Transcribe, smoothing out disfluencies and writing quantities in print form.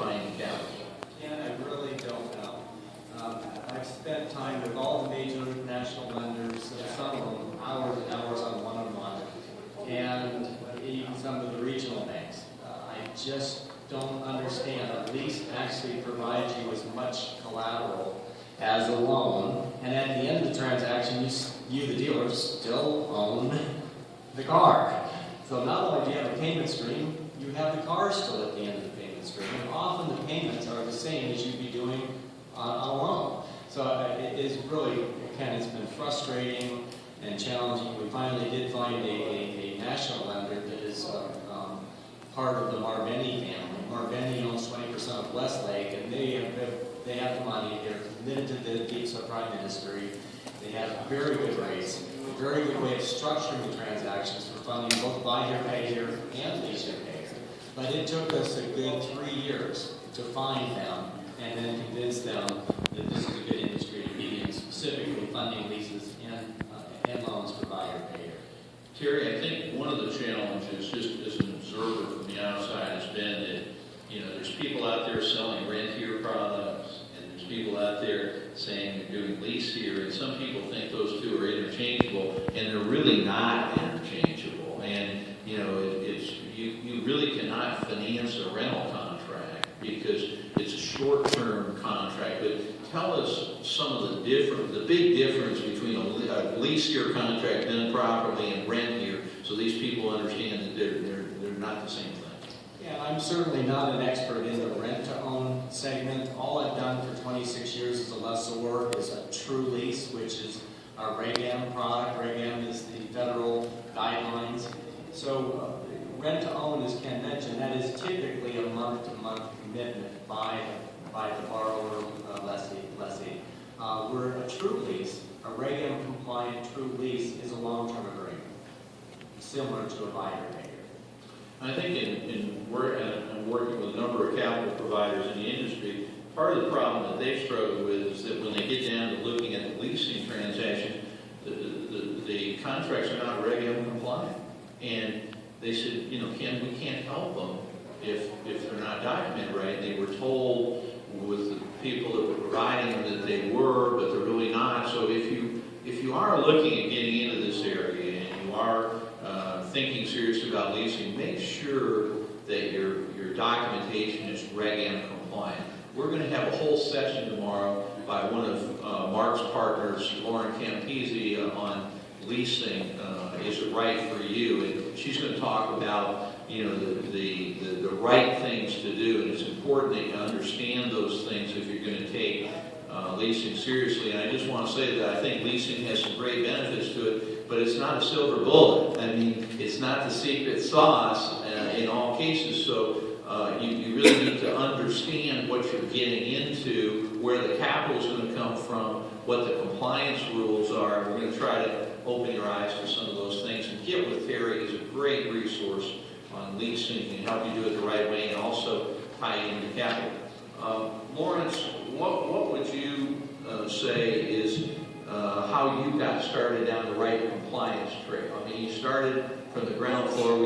finding capital? Yeah, I really don't know. I've spent time with all the major international lenders, some of them hours and hours on one-on-one, and even some of the regional banks. I just don't understand. A lease actually provides you as much collateral as a loan, and at the end of the transaction, you the dealer, still own the car. So not only do you have a payment stream, you have the car still at the end of the payment stream, and often the payments are the same as you'd be doing on a loan. So it is really, it's been frustrating and challenging. We finally did find a national lender that is part of the Marveni family. Marveni owns 20% of Westlake, and they have the money. They're committed to the deep subprime industry. They have very good rates, a very good way of structuring the transactions for funding both buy here, pay here, and lease here, pay here. But it took us a good 3 years to find them and then convince them that this is a good industry to be in, specifically funding leases and loans for buy here, pay here. Terry, I think one of the challenges, just as an observer from the outside, has been that, there's people out there selling rent here products, and there's people out there saying they're doing lease here, and some people think those two are interchangeable, and they're really not interchangeable. And, you really cannot finance a rental contract because it's a short-term contract. But tell us some of the big difference between a lease here contract done properly and rent here, so these people understand that they're not the same thing. Yeah, I'm certainly not an expert in the rent-to-own segment. All I've done for 26 years as a lessor is a true lease, which is our REGAM product. REGAM is the federal guidelines. So rent-to-own, as Ken mentioned, that is typically a month-to-month commitment by the borrower lessee. We're a true lease. A REGAM compliant true lease is a long-term agreement, similar to a buy-or-pay. I think in working with a number of capital providers in the industry, part of the problem that they've struggled with is that when they get down to looking at the leasing transaction, the contracts are not REGAM compliant. And they said, Ken, we can't help them if they're not documented right. They were told with the people that were providing them that they were, but they're really not. So if you are looking at getting into this area and you are thinking seriously about leasing, make sure that your documentation is REGAM compliant. We're going to have a whole session tomorrow by one of Mark's partners, Lauren Campese, on leasing. Is it right for you? And she's going to talk about the right things to do, and it's important that you understand those things if you're going to take leasing seriously. And I just want to say that I think leasing has some great benefits to it, but it's not a silver bullet. I mean, it's not the secret sauce in all cases. So you really need to understand what you're getting into, where the capital is going to come from, what the compliance rules are. We're going to try to open your eyes to some of those things. And Get With Terry is a great resource on leasing and help you do it the right way and also tie into capital. Lawrence, what would you say is how you got started down the right compliance trail? I mean, you started from the ground floor.